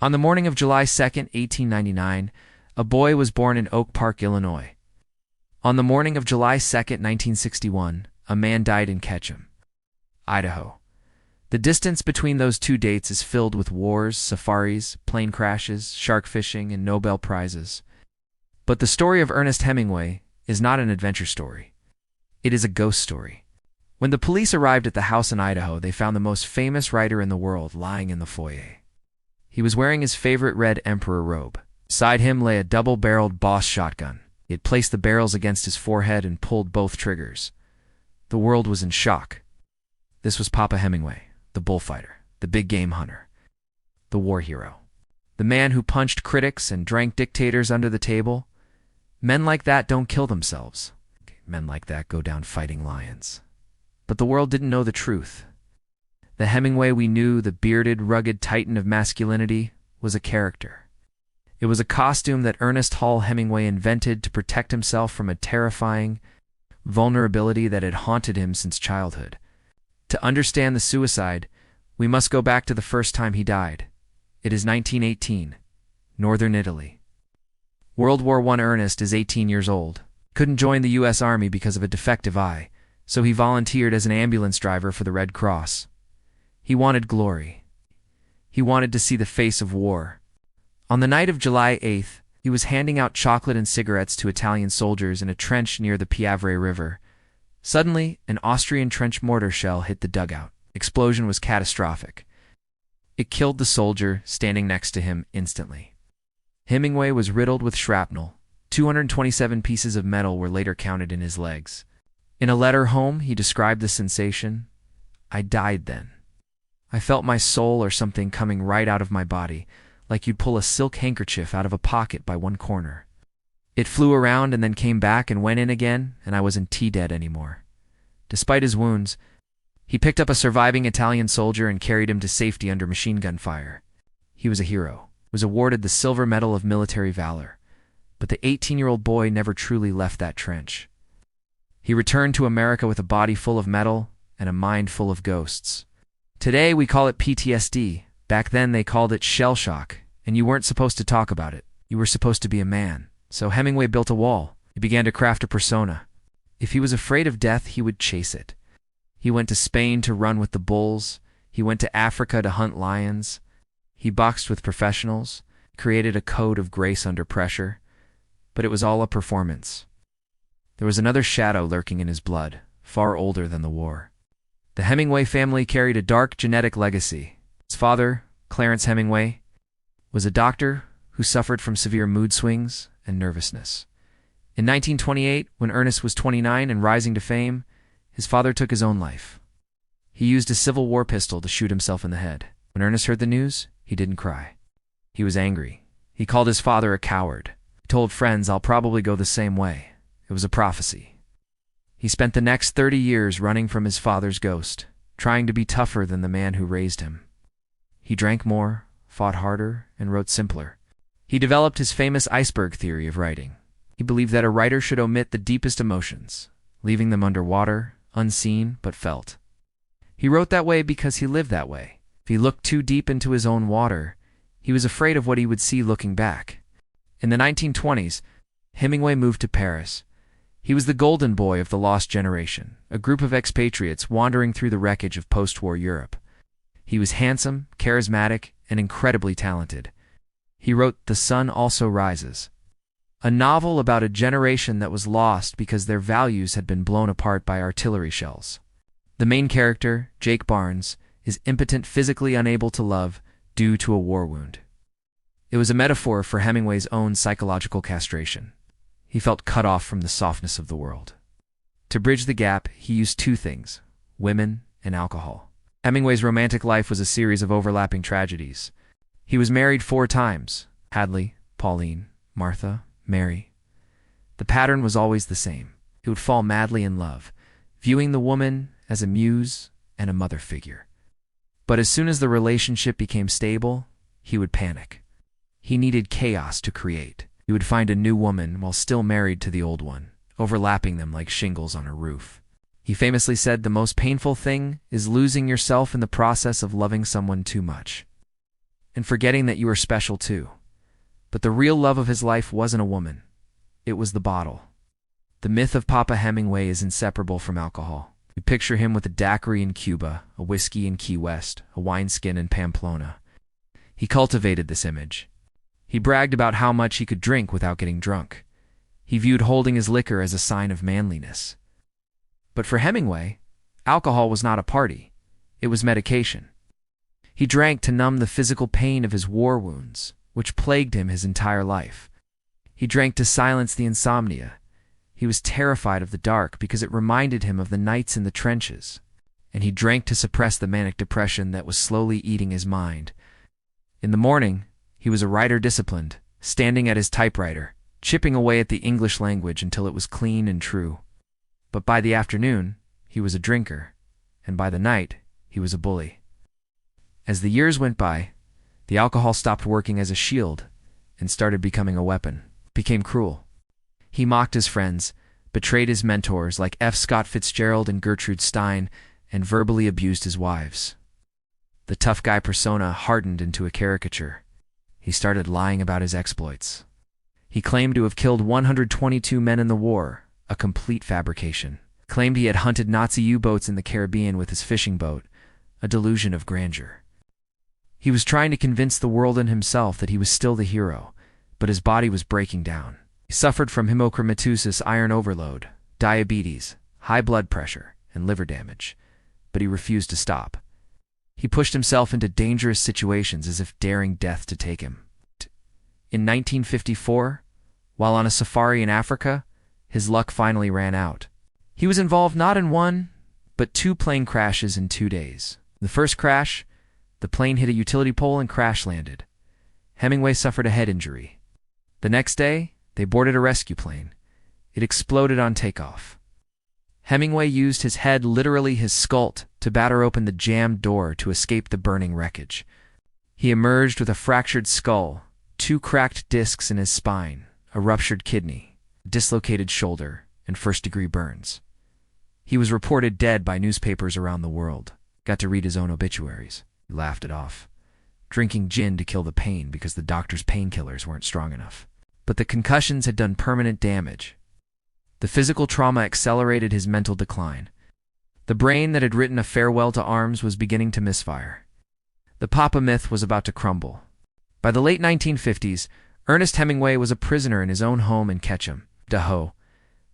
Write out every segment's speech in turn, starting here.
On the morning of July 2, 1899, a boy was born in Oak Park, Illinois. On the morning of July 2, 1961, a man died in Ketchum, Idaho. The distance between those two dates is filled with wars, safaris, plane crashes, shark fishing, and Nobel Prizes. But the story of Ernest Hemingway is not an adventure story. It is a ghost story. When the police arrived at the house in Idaho, they found the most famous writer in the world lying in the foyer. He was wearing his favorite red emperor robe. Beside him lay a double-barreled Boss shotgun. He had placed the barrels against his forehead and pulled both triggers. The world was in shock. This was Papa Hemingway, the bullfighter, the big game hunter, the war hero, the man who punched critics and drank dictators under the table. Men like that don't kill themselves. Men like that go down fighting lions. But the world didn't know the truth. The Hemingway we knew, the bearded, rugged titan of masculinity, was a character. It was a costume that Ernest Hemingway invented to protect himself from a terrifying vulnerability that had haunted him since childhood. To understand the suicide, we must go back to the first time he died. It is 1918, Northern Italy. World War I. Ernest is 18 years old. Couldn't join the U.S. Army because of a defective eye, so he volunteered as an ambulance driver for the Red Cross. He wanted glory. He wanted to see the face of war. On the night of July 8th, he was handing out chocolate and cigarettes to Italian soldiers in a trench near the Piave River. Suddenly, an Austrian trench mortar shell hit the dugout. The explosion was catastrophic. It killed the soldier standing next to him instantly. Hemingway was riddled with shrapnel. 227 pieces of metal were later counted in his legs. In a letter home, he described the sensation. "I died then. I felt my soul or something coming right out of my body, like you'd pull a silk handkerchief out of a pocket by one corner. It flew around and then came back and went in again, and I wasn't T-dead anymore." Despite his wounds, he picked up a surviving Italian soldier and carried him to safety under machine gun fire. He was a hero, was awarded the Silver Medal of Military Valor. But the 18-year-old boy never truly left that trench. He returned to America with a body full of metal and a mind full of ghosts. Today we call it PTSD. Back then they called it shell shock, and you weren't supposed to talk about it. You were supposed to be a man. So Hemingway built a wall. He began to craft a persona. If he was afraid of death, he would chase it. He went to Spain to run with the bulls. He went to Africa to hunt lions. He boxed with professionals, created a code of grace under pressure. But it was all a performance. There was another shadow lurking in his blood, far older than the war. The Hemingway family carried a dark genetic legacy. His father, Clarence Hemingway, was a doctor who suffered from severe mood swings and nervousness. In 1928, when Ernest was 29 and rising to fame, his father took his own life. He used a Civil War pistol to shoot himself in the head. When Ernest heard the news, he didn't cry. He was angry. He called his father a coward. He told friends, "I'll probably go the same way." It was a prophecy. He spent the next 30 years running from his father's ghost, trying to be tougher than the man who raised him. He drank more, fought harder, and wrote simpler. He developed his famous iceberg theory of writing. He believed that a writer should omit the deepest emotions, leaving them underwater, unseen, but felt. He wrote that way because he lived that way. If he looked too deep into his own water, he was afraid of what he would see looking back. In the 1920s, Hemingway moved to Paris. He was the golden boy of the Lost Generation, a group of expatriates wandering through the wreckage of post-war Europe. He was handsome, charismatic, and incredibly talented. He wrote The Sun Also Rises, a novel about a generation that was lost because their values had been blown apart by artillery shells. The main character, Jake Barnes, is impotent, physically unable to love due to a war wound. It was a metaphor for Hemingway's own psychological castration. He felt cut off from the softness of the world. To bridge the gap, he used two things: women and alcohol. Hemingway's romantic life was a series of overlapping tragedies. He was married 4 times: Hadley, Pauline, Martha, Mary. The pattern was always the same. He would fall madly in love, viewing the woman as a muse and a mother figure. But as soon as the relationship became stable, he would panic. He needed chaos to create. He would find a new woman while still married to the old one, overlapping them like shingles on a roof. He famously said, "The most painful thing is losing yourself in the process of loving someone too much." and forgetting that you were special too. But the real love of his life wasn't a woman. It was the bottle. The myth of Papa Hemingway is inseparable from alcohol. You picture him with a daiquiri in Cuba, a whiskey in Key West, a wineskin in Pamplona. He cultivated this image. He bragged about how much he could drink without getting drunk. He viewed holding his liquor as a sign of manliness. But for Hemingway, alcohol was not a party. It was medication. He drank to numb the physical pain of his war wounds, which plagued him his entire life. He drank to silence the insomnia. He was terrified of the dark because it reminded him of the nights in the trenches. And he drank to suppress the manic depression that was slowly eating his mind. In the morning, he was a writer disciplined, standing at his typewriter, chipping away at the English language until it was clean and true. But by the afternoon, he was a drinker, and by the night, he was a bully. As the years went by, the alcohol stopped working as a shield and started becoming a weapon, became cruel. He mocked his friends, betrayed his mentors like F. Scott Fitzgerald and Gertrude Stein, and verbally abused his wives. The tough guy persona hardened into a caricature. He started lying about his exploits. He claimed to have killed 122 men in the war, a complete fabrication. Claimed he had hunted Nazi U-boats in the Caribbean with his fishing boat, a delusion of grandeur. He was trying to convince the world and himself that he was still the hero, but his body was breaking down. He suffered from hemochromatosis, iron overload, diabetes, high blood pressure, and liver damage, but he refused to stop. He pushed himself into dangerous situations as if daring death to take him. In 1954, while on a safari in Africa, his luck finally ran out. He was involved not in one, but 2 plane crashes in 2 days. The first crash, the plane hit a utility pole and crash-landed. Hemingway suffered a head injury. The next day, they boarded a rescue plane. It exploded on takeoff. Hemingway used his head, literally his skull, to batter open the jammed door to escape the burning wreckage. He emerged with a fractured skull, 2 cracked discs in his spine, a ruptured kidney, dislocated shoulder, and first-degree burns. He was reported dead by newspapers around the world. Got to read his own obituaries. He laughed it off. Drinking gin to kill the pain because the doctor's painkillers weren't strong enough. But the concussions had done permanent damage. The physical trauma accelerated his mental decline. The brain that had written a farewell to arms was beginning to misfire. The Papa myth was about to crumble. By the late 1950s, Ernest Hemingway was a prisoner in his own home in Ketchum, Idaho.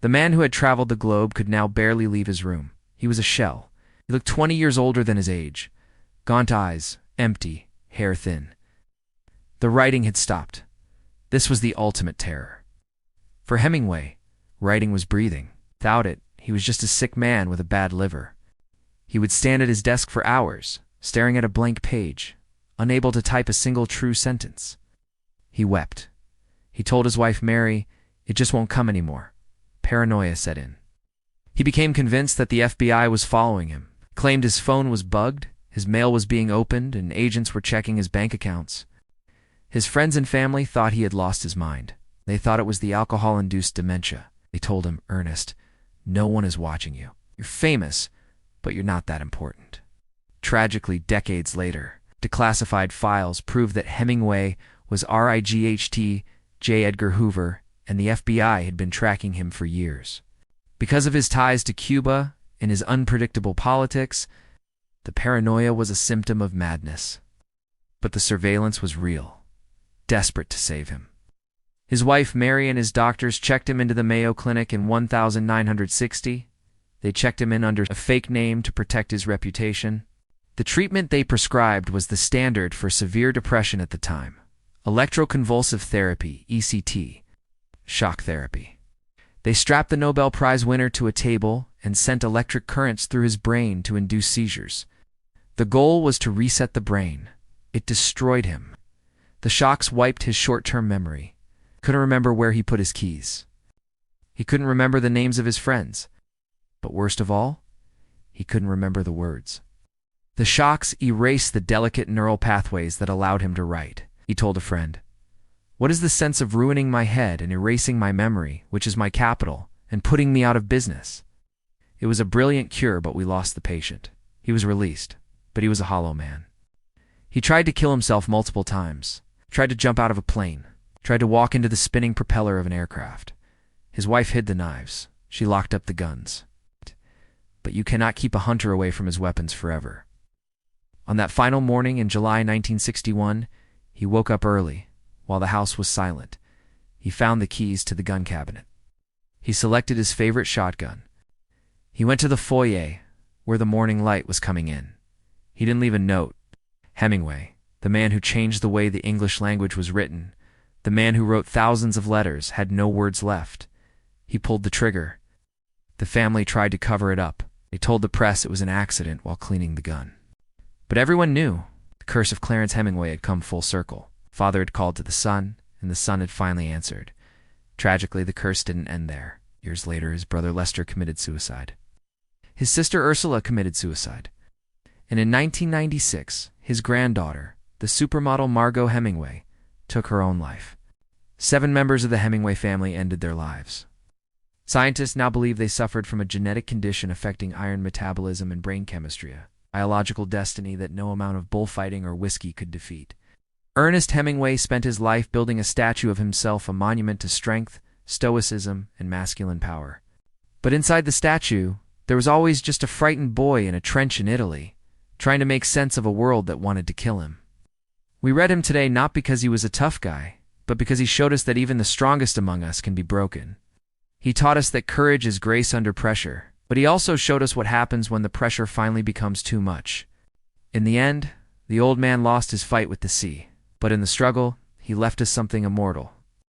The man who had traveled the globe could now barely leave his room. He was a shell. He looked 20 years older than his age. Gaunt eyes, empty, hair thin. The writing had stopped. This was the ultimate terror. For Hemingway, writing was breathing. Without it, he was just a sick man with a bad liver. He would stand at his desk for hours, staring at a blank page, unable to type a single true sentence. He wept. He told his wife Mary, "It just won't come anymore." Paranoia set in. He became convinced that the FBI was following him, claimed his phone was bugged, his mail was being opened, and agents were checking his bank accounts. His friends and family thought he had lost his mind. They thought it was the alcohol-induced dementia. They told him, "Ernest, no one is watching you. You're famous, but you're not that important." Tragically, decades later, declassified files proved that Hemingway was RIGHT J. Edgar Hoover, and the FBI had been tracking him for years. Because of his ties to Cuba and his unpredictable politics, the paranoia was a symptom of madness. But the surveillance was real, desperate to save him. His wife Mary and his doctors checked him into the Mayo Clinic in 1960. They checked him in under a fake name to protect his reputation. The treatment they prescribed was the standard for severe depression at the time: electroconvulsive therapy, ECT, shock therapy. They strapped the Nobel Prize winner to a table and sent electric currents through his brain to induce seizures. The goal was to reset the brain. It destroyed him. The shocks wiped his short-term memory. Couldn't remember where he put his keys. He couldn't remember the names of his friends. But worst of all, he couldn't remember the words. The shocks erased the delicate neural pathways that allowed him to write. He told a friend, "What is the sense of ruining my head and erasing my memory, which is my capital, and putting me out of business?" It was a brilliant cure, but we lost the patient. He was released, but he was a hollow man. He tried to kill himself multiple times, tried to jump out of a plane, tried to walk into the spinning propeller of an aircraft. His wife hid the knives. She locked up the guns. But you cannot keep a hunter away from his weapons forever. On that final morning in July 1961, he woke up early, while the house was silent. He found the keys to the gun cabinet. He selected his favorite shotgun. He went to the foyer, where the morning light was coming in. He didn't leave a note. Hemingway, the man who changed the way the English language was written, the man who wrote thousands of letters, had no words left. He pulled the trigger. The family tried to cover it up. They told the press it was an accident while cleaning the gun. But everyone knew the curse of Clarence Hemingway had come full circle. Father had called to the son, and the son had finally answered. Tragically, the curse didn't end there. Years later, his brother Lester committed suicide. His sister Ursula committed suicide. And in 1996, his granddaughter, the supermodel Margot Hemingway, took her own life. 7 members of the Hemingway family ended their lives. Scientists now believe they suffered from a genetic condition affecting iron metabolism and brain chemistry, a biological destiny that no amount of bullfighting or whiskey could defeat. Ernest Hemingway spent his life building a statue of himself, a monument to strength, stoicism, and masculine power. But inside the statue, there was always just a frightened boy in a trench in Italy, trying to make sense of a world that wanted to kill him. We read him today not because he was a tough guy, but because he showed us that even the strongest among us can be broken. He taught us that courage is grace under pressure, but he also showed us what happens when the pressure finally becomes too much. In the end, the old man lost his fight with the sea, but in the struggle, he left us something immortal,